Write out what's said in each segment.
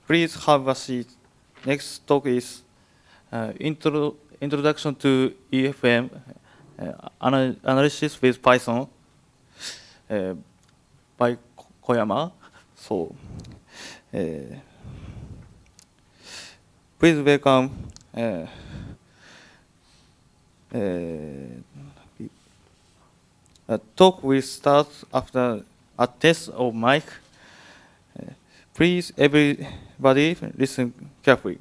Please have a seat. Next talk is Introduction to EFM Analysis with Python by Koyama. So, please welcome a talk will start after a test of mic. Please, everybody, listen carefully.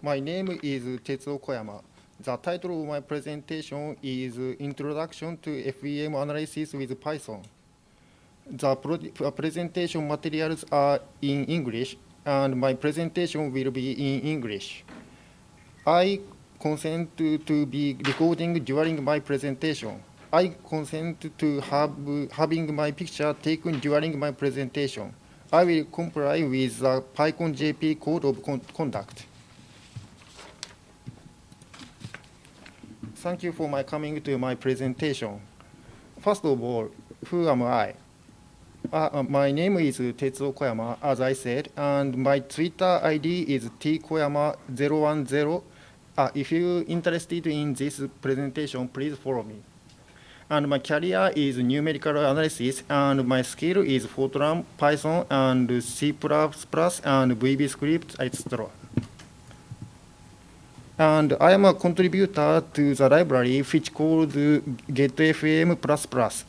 My name is Tetsuo Koyama. The title of my presentation is Introduction to FEM Analysis with Python. The presentation materials are in English, and my presentation will be in English. I consent to be recording during my presentation. I consent to having my picture taken during my presentation. I will comply with the PyCon JP Code of Conduct. Thank you for my coming to my presentation. First of all, who am I? My name is Tetsuo Koyama, as I said, and my Twitter ID is tkoyama010. If you're interested in this presentation, please follow me. And my career is numerical analysis, and my skill is Fortran, Python, and C++, and VB script, etc. And I am a contributor to the library which called getFM++.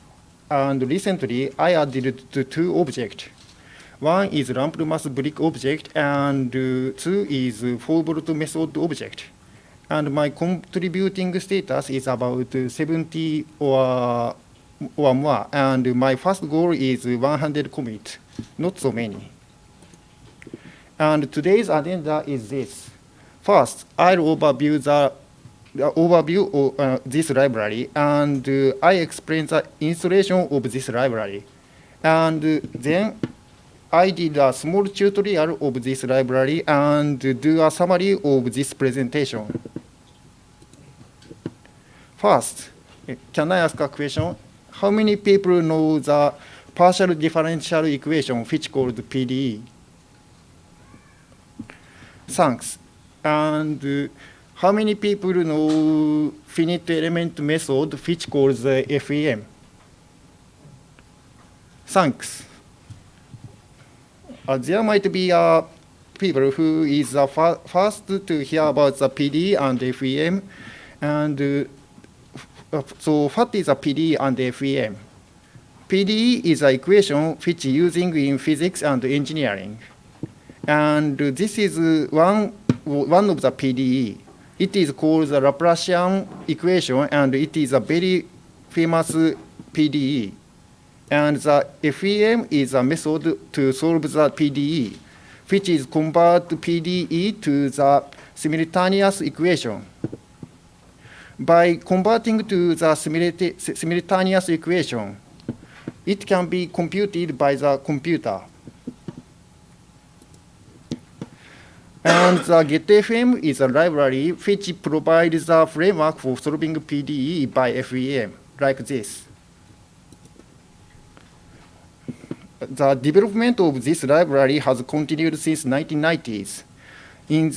And recently, I added two objects. One is lumped mass brick object, and two is 4-volt method object. And my contributing status is about 70 or more. And my first goal is 100 commit, not so many. And today's agenda is this. First, I'll overview of this library, and I explain the installation of this library. And then I did a small tutorial of this library and do a summary of this presentation. First, can I ask a question? How many people know the partial differential equation which called PDE? Thanks. And how many people know finite element method which calls FEM? Thanks. There might be people who is first to hear about the PDE and FEM. And so what is a PDE and FEM? PDE is an equation which using in physics and engineering. And this is one of the PDE. It is called the Laplacian equation, and it is a very famous PDE. And the FEM is a method to solve the PDE, which is convert PDE to the simultaneous equation. By converting to the simultaneous equation, it can be computed by the computer. And the getFM is a library which provides the framework for solving PDE by FEM, like this. The development of this library has continued since 1990s. In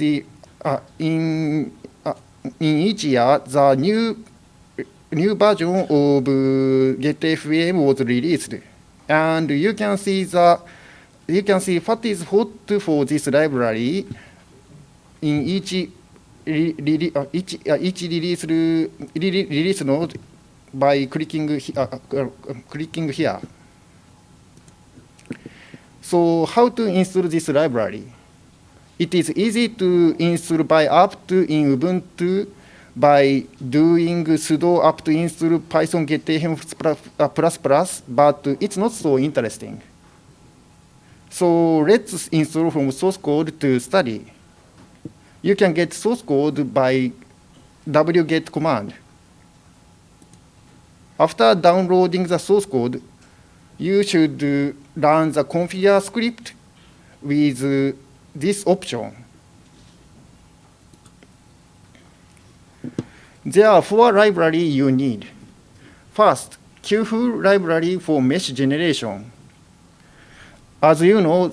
each year, the new version of getFM was released, and you can see what is hot for this library in each release node by clicking here. So how to install this library? It is easy to install by apt in Ubuntu by doing sudo apt install python getfm++, but it's not so interesting. So let's install from source code to study. You can get source code by wget command. After downloading the source code, you should run the configure script with this option. There are 4 libraries you need. First, QFoo library for mesh generation. As you know,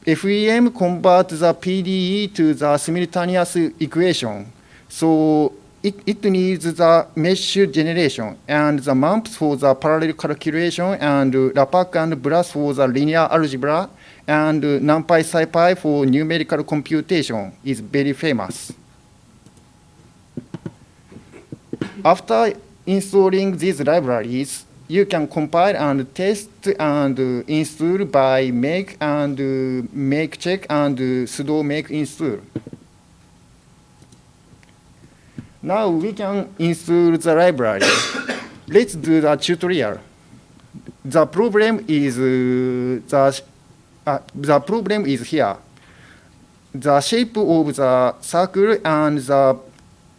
FEM converts the PDE to the simultaneous equation. So it needs the mesh generation and the MUMPs for the parallel calculation and LAPACK and BLAS for the linear algebra and NumPy SciPy for numerical computation is very famous. After installing these libraries, you can compile and test and install by make and make check and sudo make install. Now we can install the library. Let's do the tutorial. The problem is here. The shape of the circle and the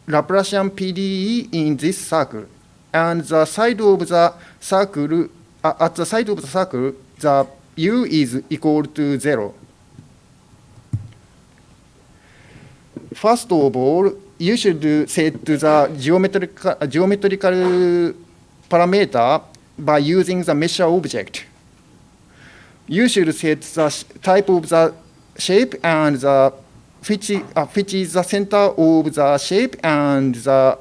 Laplacian PDE in this circle, and the side of the circle at the side of the circle, the u is equal to 0. First of all, you should set the geometrical parameter by using the measure object. You should set the type of the shape and the which is the center of the shape and the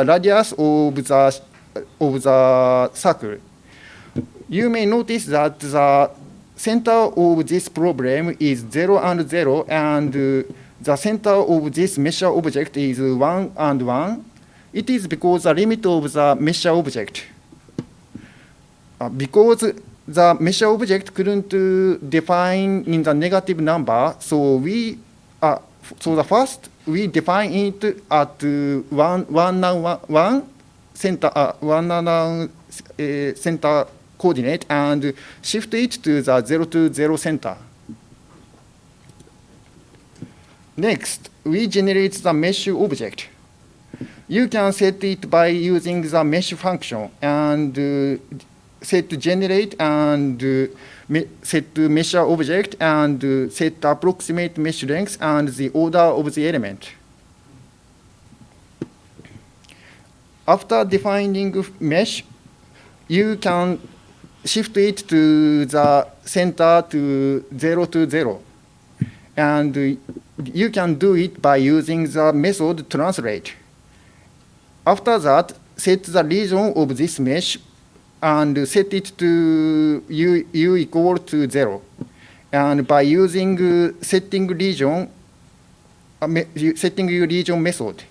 radius of the circle. You may notice that the center of this problem is 0 and 0, and the center of this measure object is 1 and 1. It is because the limit of the measure object. Because the measure object couldn't define in the negative number, so the first we define it at 1 center coordinate and shift it to the 0 to 0 center. Next, we generate the mesh object. You can set it by using the mesh function and set generate and set measure object and set approximate mesh length and the order of the element. After defining mesh, you can shift it to the center to 0 to 0. And you can do it by using the method translate. After that, set the region of this mesh and set it to u equal to 0. And by using setting region method.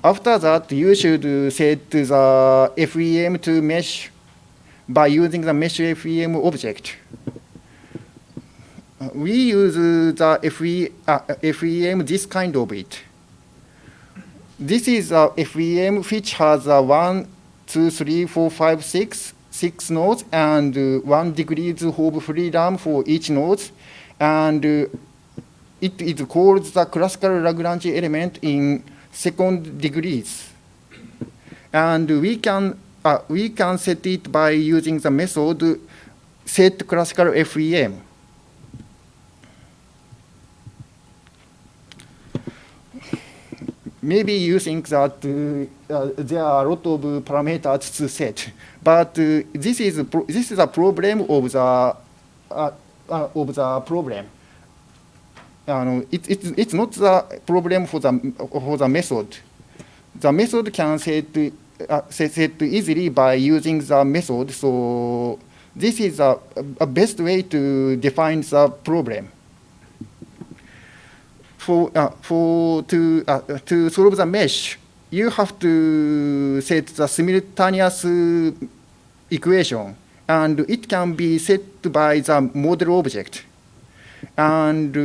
After that, you should set the FEM to mesh by using the mesh FEM object. We use the FEM, this kind of it. This is a FEM which has 1, 2, 3, 4, 5, 6 nodes and 1 degrees of freedom for each node. And it is called the classical Lagrange element in second degrees. And we can set it by using the method set classical FEM. Maybe you think that there are a lot of parameters to set, but this is a problem of the problem. It's not the problem for the method. The method can set easily by using the method. So this is a best way to define the problem. To solve the mesh, you have to set the simultaneous equation, and it can be set by the model object. And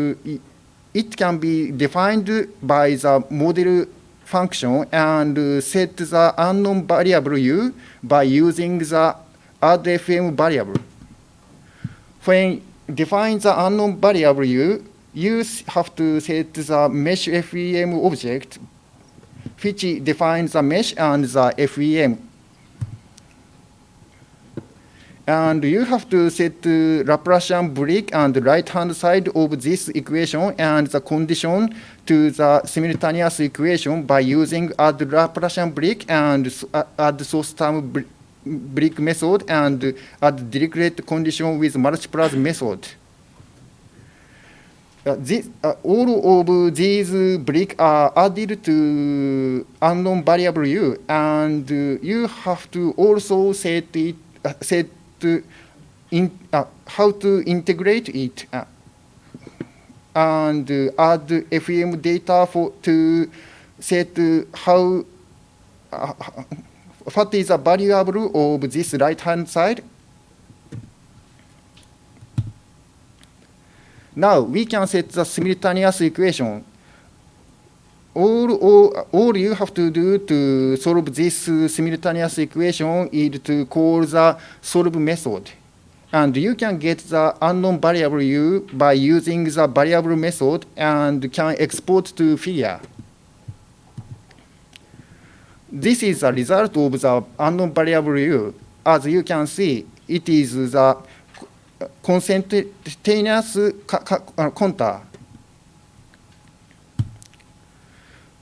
it can be defined by the model function and set the unknown variable u by using the addFM variable. When define the unknown variable u, you have to set the mesh FEM object, which defines the mesh and the FEM. And you have to set Laplacian brick and the right-hand side of this equation and the condition to the simultaneous equation by using add Laplacian brick and add source term brick method and add Dirichlet condition with multipliers method. All of these bricks are added to unknown variable u, and you have to also set how to integrate it and add FEM data to set how what is the variable of this right-hand side. Now we can set the simultaneous equation. All you have to do to solve this simultaneous equation is to call the solve method. And you can get the unknown variable u by using the variable method and can export to figure. This is the result of the unknown variable u. As you can see, it is the consentaneous contour.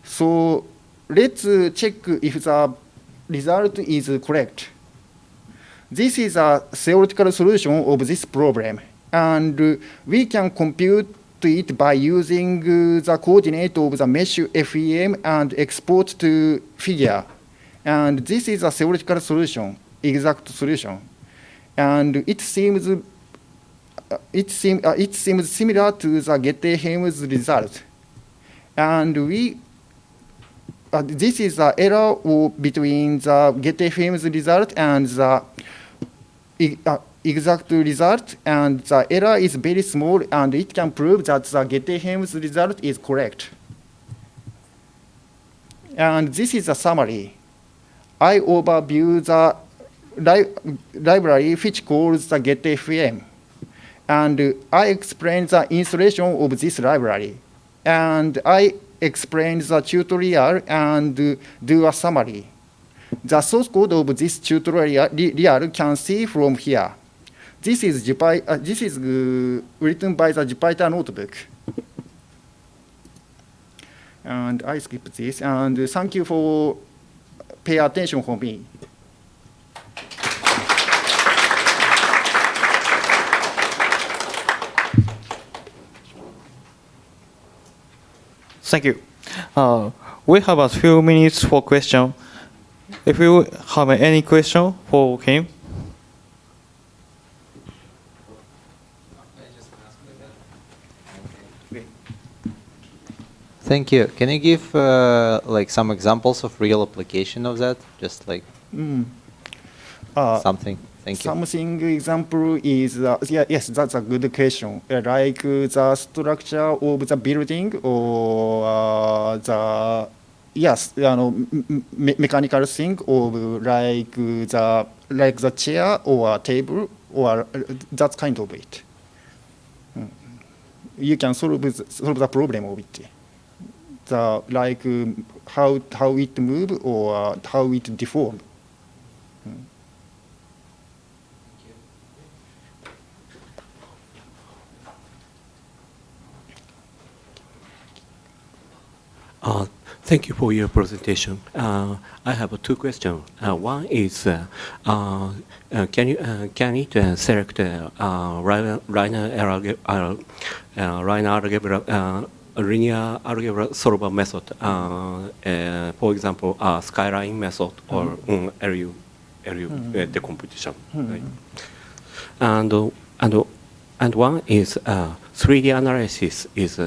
So let's check if the result is correct. This is a theoretical solution of this problem, and we can compute it by using the coordinate of the mesh FEM and export to figure. And this is a theoretical solution, exact solution, and it seems similar to the Gethe-Helms result. And this is the error between the Gethe-Helms result and the exact result, and the error is very small, and it can prove that the Gethe-Helms result is correct. And this is a summary. I overview the library which calls the Gethe-FEM, and I explain the installation of this library, and I explain the tutorial and do a summary. The source code of this tutorial can see from here. This is written by the Jupyter notebook. And I skip this, and thank you for paying attention for me. Thank you. We have a few minutes for question. If you have any question for him. Thank you. Can you give like some examples of real application of that? Just like something. Thank you. Something example is yes, that's a good question. Like the structure of the building or the mechanical thing of like the chair or table or that kind of it. You can solve the problem of it. The like how it move or how it deform. Thank you for your presentation. I have two questions. One is, can it select linear algebra solver method, for example, skyline method or LU decomposition, right? And one is 3D analysis is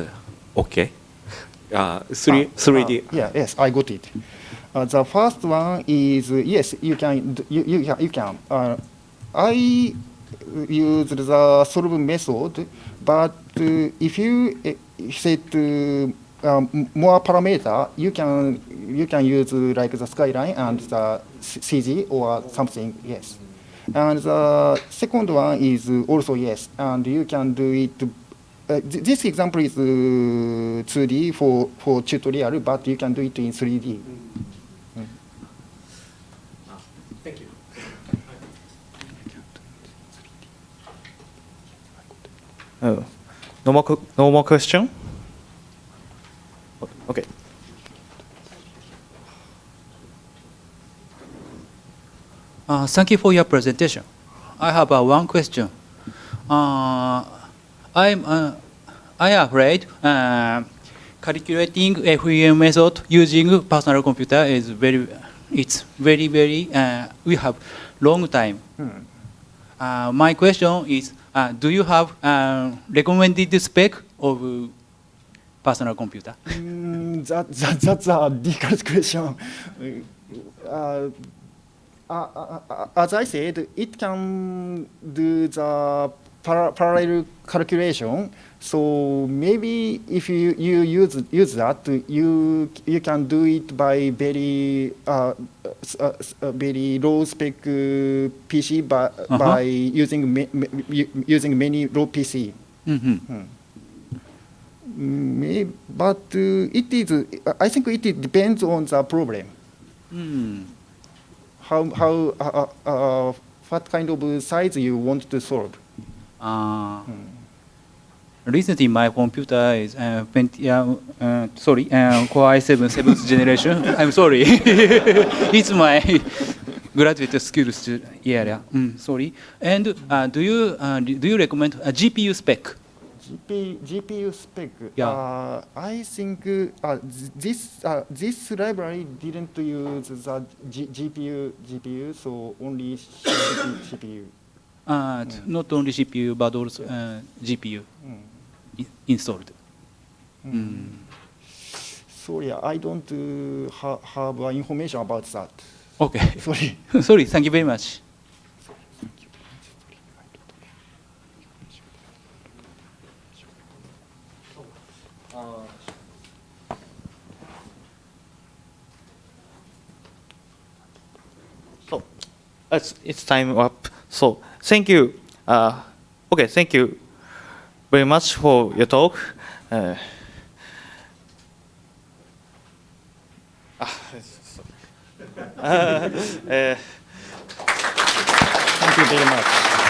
okay. 3D. Yes, I got it. The first one is yes, you can. I use the solve method, but if you set more parameter, you can use like the skyline and the CG or something. Yes, and the second one is also yes, and you can do it. This example is 2D for tutorial, but you can do it in 3D. Thank you. No more question? Okay. Thank you for your presentation. I have one question. I am afraid calculating FEM method using personal computer is very, we have long time. My question is, do you have recommended spec of personal computer? That's a difficult question. As I said, it can do the parallel calculation. So maybe if you use that, you can do it by very low spec PC by using many low PC. But I think it depends on the problem. What kind of size you want to solve. Recently, my computer is Core i7 7th generation. I'm sorry. It's my graduate skills area. Sorry. And do you recommend a GPU spec? GPU spec. Yeah. I think this library didn't use the GPU, so only CPU. Not only CPU, but also GPU installed. Sorry, I don't have information about that. Okay. Sorry. Sorry. Thank you very much. So it's time up. So thank you. Okay, thank you very much for your talk. Thank you very much.